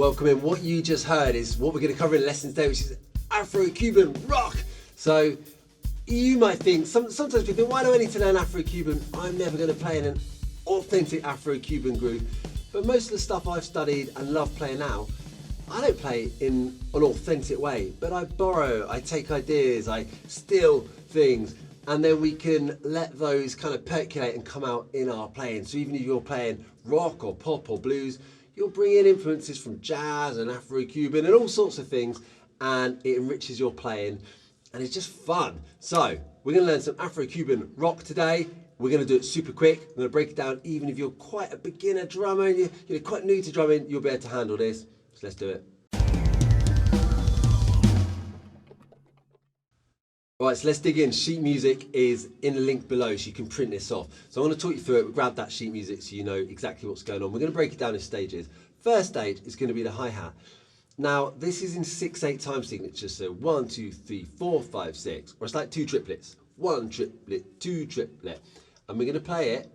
Welcome in. What you just heard is what we're going to cover in lesson today, which is Afro Cuban rock. So you might think, sometimes we think, why do I need to learn Afro Cuban? I'm never going to play in an authentic Afro Cuban groove. But most of the stuff I've studied and love playing now, I don't play in an authentic way, but I borrow, I take ideas, I steal things, and then we can let those kind of percolate and come out in our playing. So even if you're playing rock or pop or blues, you'll bring in influences from jazz and Afro-Cuban and all sorts of things, and it enriches your playing, and it's just fun. So we're going to learn some Afro-Cuban rock today. We're going to do it super quick. I'm going to break it down. Even if you're quite a beginner drummer and you're quite new to drumming, you'll be able to handle this. So let's do it. Right, so let's dig in. Sheet music is in the link below, so you can print this off. So I'm going to talk you through it. We'll grab that sheet music so you know exactly what's going on. We're going to break it down in stages. First stage is going to be the hi-hat. Now, this is in 6/8 time signatures, so 1, 2, 3, 4, 5, 6, or it's like 2 triplets. 1 triplet, 2 triplet. And we're going to play it,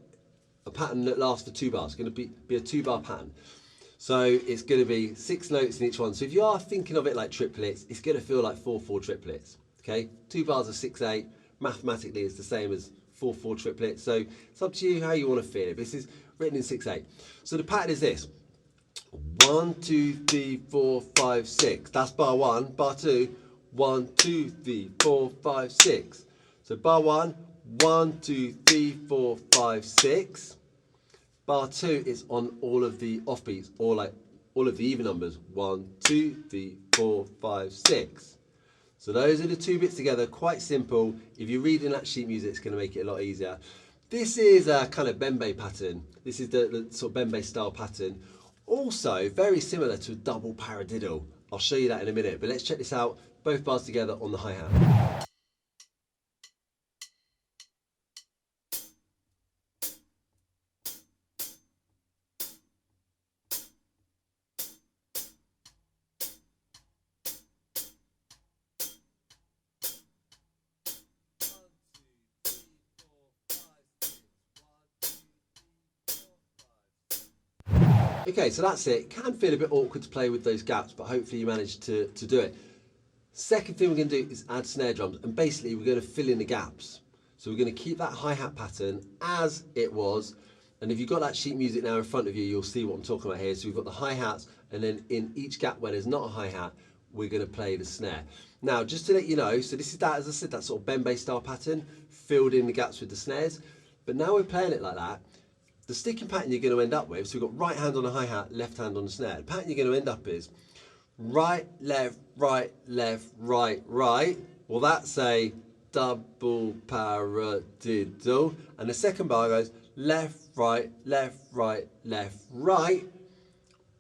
a pattern that lasts for 2 bars. It's going to be a 2-bar pattern. So it's going to be 6 notes in each one. So if you are thinking of it like triplets, it's going to feel like 4/4 triplets. Okay, 2 bars of 6/8, mathematically it's the same as 4/4 triplets. So it's up to you how you want to feel it. This is written in 6/8. So the pattern is this: 1, 2, 3, 4, 5, 6. That's bar 1. Bar 2, 1, 2, 3, 4, 5, 6. So bar 1, 1, 2, 3, 4, 5, 6. Bar 2 is on all of the offbeats, or like all of the even numbers. 1, 2, 3, 4, 5, 6. So those are the 2 bits together, quite simple. If you're reading that sheet music, it's going to make it a lot easier. This is a kind of bembe pattern. This is the sort of bembe style pattern. Also very similar to a double paradiddle. I'll show you that in a minute, but let's check this out. Both bars together on the hi-hat. Okay, so that's it. Can feel a bit awkward to play with those gaps, but hopefully you managed to do it. Second thing we're going to do is add snare drums, and basically we're going to fill in the gaps. So we're going to keep that hi-hat pattern as it was, and if you've got that sheet music now in front of you, you'll see what I'm talking about here. So we've got the hi-hats, and then in each gap where there's not a hi-hat, we're going to play the snare. Now, just to let you know, so this is that, as I said, that sort of bembe style pattern, filled in the gaps with the snares, but now we're playing it like that. The sticking pattern you're going to end up with, so we've got right hand on the hi-hat, left hand on the snare. The pattern you're going to end up is right, left, right, left, right, right. Well, that's a double paradiddle. And the second bar goes left, right, left, right, left, right.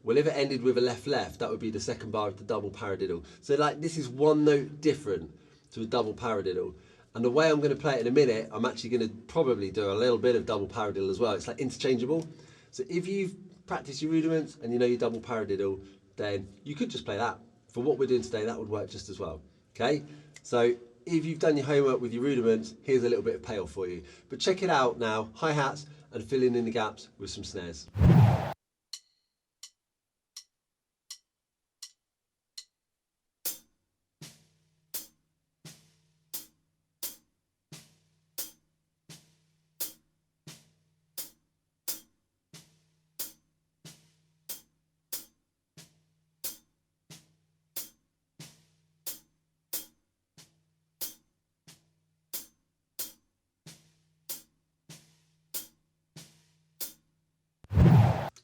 Well, if it ended with a left, left, that would be the second bar of the double paradiddle. So like this is one note different to a double paradiddle. And the way I'm going to play it in a minute, I'm actually going to probably do a little bit of double paradiddle as well. It's like interchangeable. So if you've practiced your rudiments and you know your double paradiddle, then you could just play that. For what we're doing today, that would work just as well. Okay? So if you've done your homework with your rudiments, here's a little bit of payoff for you. But check it out now, hi-hats and filling in the gaps with some snares.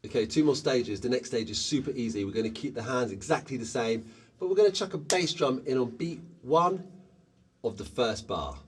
Okay, 2 more stages. The next stage is super easy. We're going to keep the hands exactly the same, but we're going to chuck a bass drum in on beat 1 of the first bar.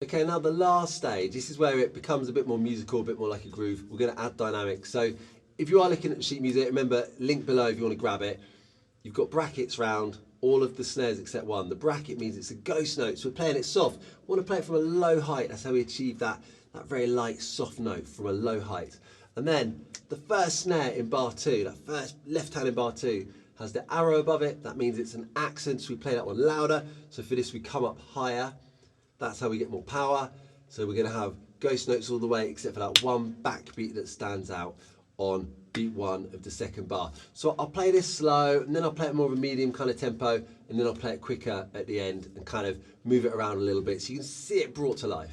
Okay, now the last stage, this is where it becomes a bit more musical, a bit more like a groove. We're going to add dynamics. So if you are looking at the sheet music, remember, link below if you want to grab it. you've got brackets round all of the snares except one. The bracket means it's a ghost note, so we're playing it soft. We want to play it from a low height. That's how we achieve that very light, soft note from a low height. And then the first snare in bar 2, that first left hand in bar 2, has the arrow above it. That means it's an accent, so we play that one louder. So for this, we come up higher. That's how we get more power. So we're going to have ghost notes all the way, except for that one backbeat that stands out on beat 1 of the second bar. So I'll play this slow, and then I'll play it more of a medium kind of tempo, and then I'll play it quicker at the end and kind of move it around a little bit so you can see it brought to life.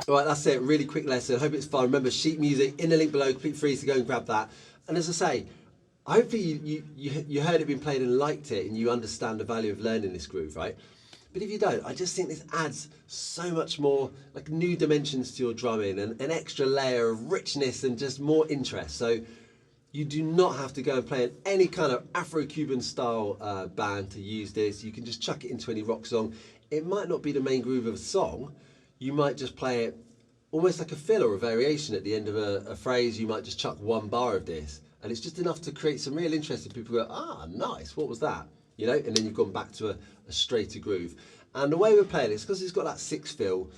All right, that's it. Really quick lesson. Hope it's fun. Remember, sheet music in the link below. Complete free, so go and grab that. And as I say, hopefully you heard it being played and liked it, and you understand the value of learning this groove, right? But if you don't, I just think this adds so much more, like, new dimensions to your drumming and an extra layer of richness and just more interest. So you do not have to go and play in any kind of Afro Cuban style band to use this. You can just chuck it into any rock song. It might not be the main groove of a song. You might just play it almost like a fill or a variation at the end of a phrase. You might just chuck one bar of this, and it's just enough to create some real interest, and people go, ah, nice, what was that? You know, and then you've gone back to a straighter groove. And the way we're playing this, because it's got that 6 feel,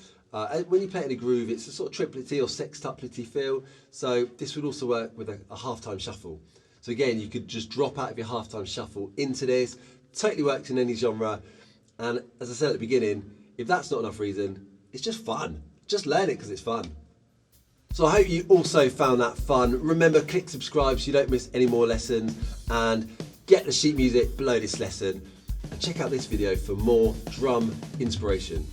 when you play it in a groove, it's a sort of triplety or sextuplety feel. So this would also work with a half-time shuffle. So again, you could just drop out of your half-time shuffle into this. Totally works in any genre. And as I said at the beginning, if that's not enough reason, it's just fun. Just learn it because it's fun. So I hope you also found that fun. Remember, click subscribe so you don't miss any more lessons, and get the sheet music below this lesson, and check out this video for more drum inspiration.